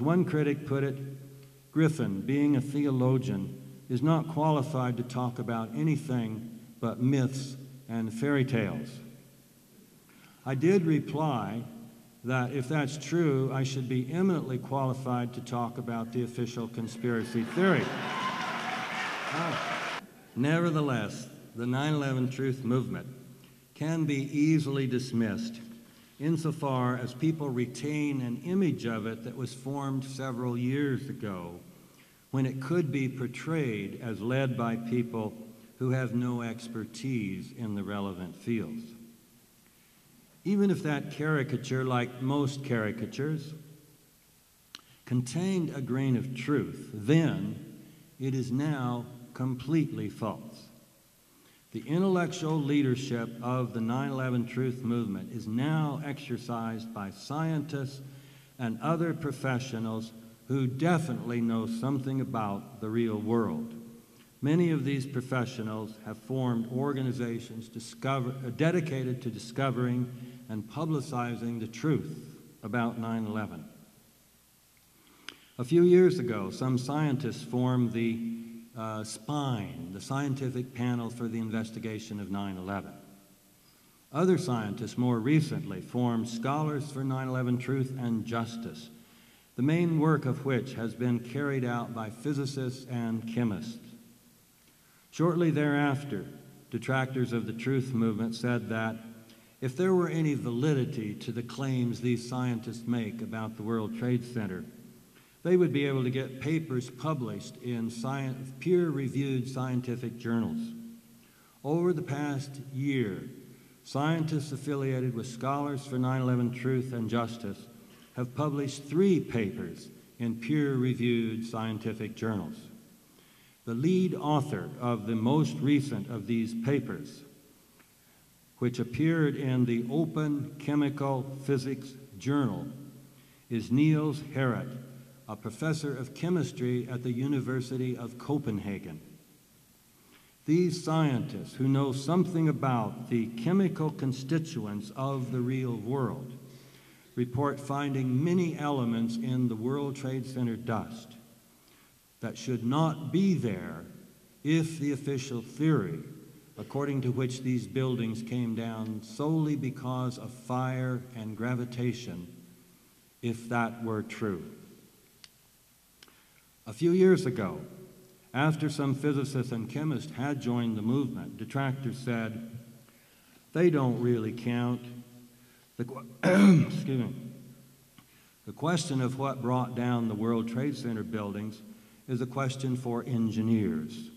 As one critic put it, Griffin, being a theologian, is not qualified to talk about anything but myths and fairy tales. I did reply that if that's true, I should be eminently qualified to talk about the official conspiracy theory. Nevertheless, the 9/11 Truth movement can be easily dismissed insofar as people retain an image of it that was formed several years ago, when it could be portrayed as led by people who have no expertise in the relevant fields. Even if that caricature, like most caricatures, contained a grain of truth, then it is now completely false. The intellectual leadership of the 9/11 Truth movement is now exercised by scientists and other professionals who definitely know something about the real world. Many of these professionals have formed organizations dedicated to discovering and publicizing the truth about 9/11. A few years ago, some scientists formed the SPINE, the Scientific Panel for the Investigation of 9/11. Other scientists more recently formed Scholars for 9/11 Truth and Justice, the main work of which has been carried out by physicists and chemists. Shortly thereafter, detractors of the truth movement said that if there were any validity to the claims these scientists make about the World Trade Center, they would be able to get papers published in peer-reviewed scientific journals. Over the past year, scientists affiliated with Scholars for 9/11 Truth and Justice have published 3 papers in peer-reviewed scientific journals. The lead author of the most recent of these papers, which appeared in the Open Chemical Physics Journal, is Niels Harrit, a professor of chemistry at the University of Copenhagen. These scientists, who know something about the chemical constituents of the real world, report finding many elements in the World Trade Center dust that should not be there if the official theory, according to which these buildings came down solely because of fire and gravitation, if that were true. A few years ago, after some physicists and chemists had joined the movement, detractors said, they don't really count. Excuse me. The question of what brought down the World Trade Center buildings is a question for engineers,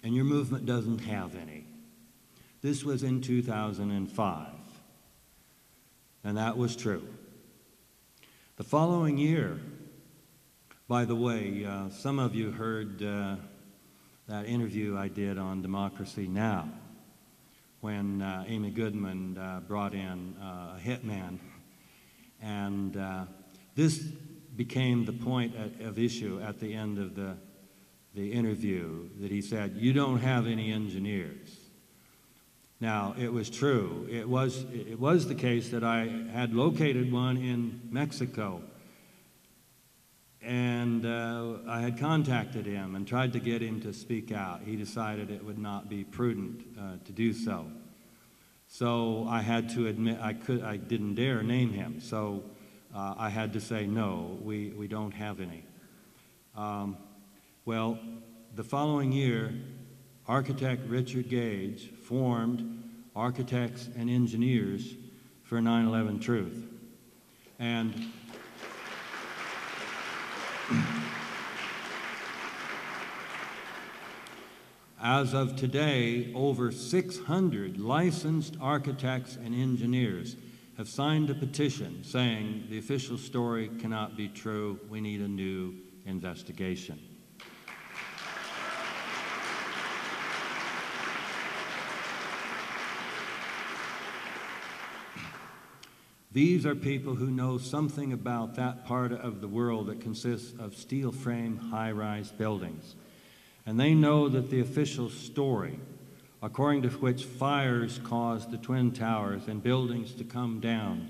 and your movement doesn't have any. This was in 2005, and that was true. The following year, by the way, some of you heard that interview I did on Democracy Now! When Amy Goodman brought in a hitman, and this became the point of issue at the end of the interview, that he said, you don't have any engineers. Now, it was true. It was the case that I had located one in Mexico, and I had contacted him and tried to get him to speak out. He decided it would not be prudent to do so. So I had to admit I didn't dare name him. So I had to say, no, we don't have any. Well, the following year, architect Richard Gage formed Architects and Engineers for 9/11 Truth. And as of today, over 600 licensed architects and engineers have signed a petition saying the official story cannot be true, we need a new investigation. These are people who know something about that part of the world that consists of steel frame high-rise buildings. And they know that the official story, according to which fires caused the Twin Towers and buildings to come down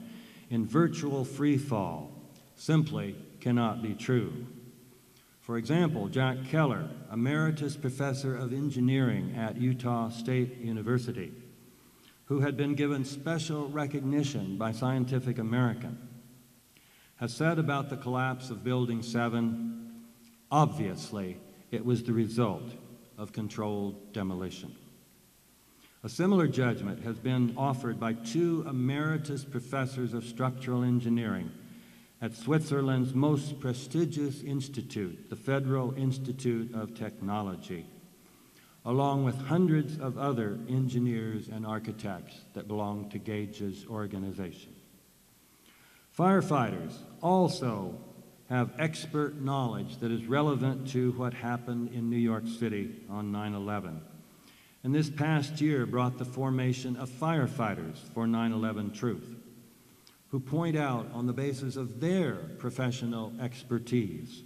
in virtual free fall, simply cannot be true. For example, Jack Keller, Emeritus Professor of Engineering at Utah State University, who had been given special recognition by Scientific American, has said about the collapse of Building 7, obviously, it was the result of controlled demolition. A similar judgment has been offered by two emeritus professors of structural engineering at Switzerland's most prestigious institute, the Federal Institute of Technology, along with hundreds of other engineers and architects that belong to Gage's organization. Firefighters also have expert knowledge that is relevant to what happened in New York City on 9/11. And this past year brought the formation of Firefighters for 9/11 Truth, who point out on the basis of their professional expertise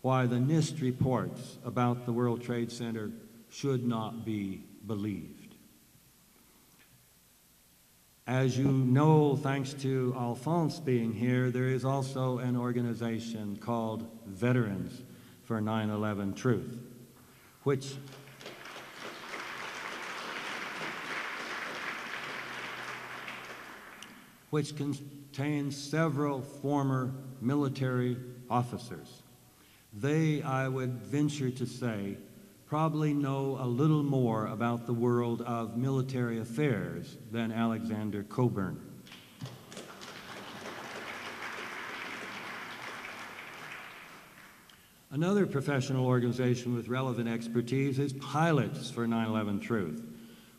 why the NIST reports about the World Trade Center should not be believed. As you know, thanks to Alphonse being here, there is also an organization called Veterans for 9/11 Truth, which contains several former military officers. They, I would venture to say, probably know a little more about the world of military affairs than Alexander Coburn. Another professional organization with relevant expertise is Pilots for 9/11 Truth,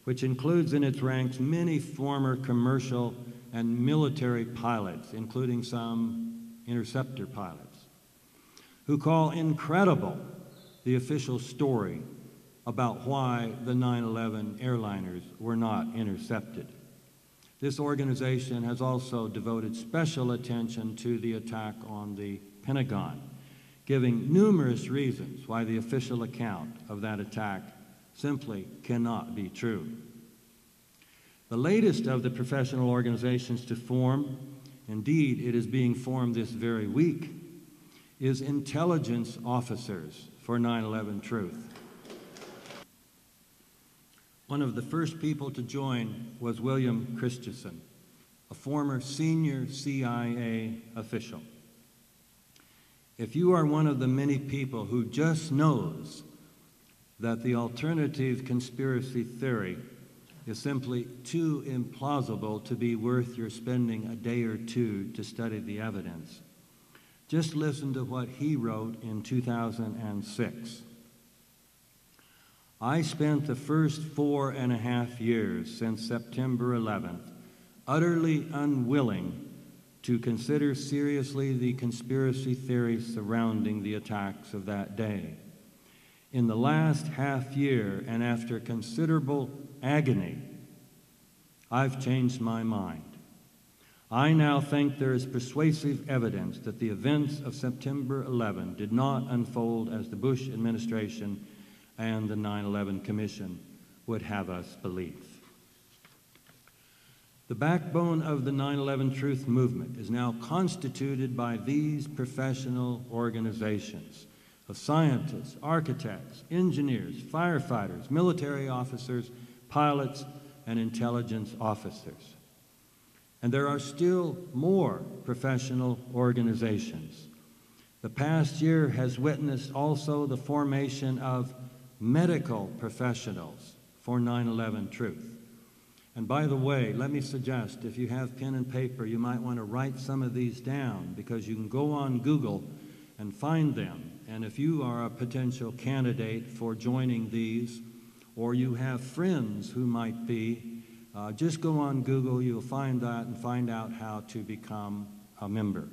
which includes in its ranks many former commercial and military pilots, including some interceptor pilots, who call incredible the official story about why the 9/11 airliners were not intercepted. This organization has also devoted special attention to the attack on the Pentagon, giving numerous reasons why the official account of that attack simply cannot be true. The latest of the professional organizations to form, indeed it is being formed this very week, is Intelligence Officers for 9/11 Truth. One of the first people to join was William Christensen, a former senior CIA official. If you are one of the many people who just knows that the alternative conspiracy theory is simply too implausible to be worth your spending a day or two to study the evidence, just listen to what he wrote in 2006. I spent the first 4.5 years since September 11th utterly unwilling to consider seriously the conspiracy theories surrounding the attacks of that day. In the last half year, and after considerable agony, I've changed my mind. I now think there is persuasive evidence that the events of September 11 did not unfold as the Bush administration and the 9/11 Commission would have us believe. The backbone of the 9/11 Truth movement is now constituted by these professional organizations of scientists, architects, engineers, firefighters, military officers, pilots, and intelligence officers. And there are still more professional organizations. The past year has witnessed also the formation of medical professionals for 9/11 Truth. And by the way, let me suggest, if you have pen and paper, you might want to write some of these down, because you can go on Google and find them. And if you are a potential candidate for joining these, or you have friends who might be, just go on Google, you'll find that and find out how to become a member.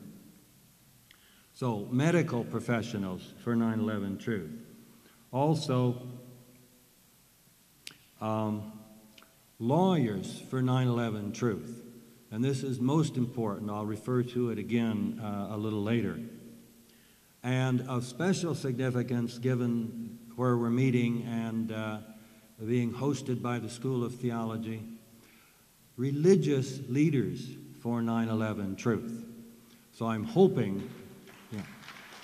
So, medical professionals for 9/11 Truth. Also, lawyers for 9/11 Truth. And this is most important. I'll refer to it again a little later. And of special significance, given where we're meeting and being hosted by the School of Theology, religious leaders for 9/11 Truth. So I'm hoping Yeah.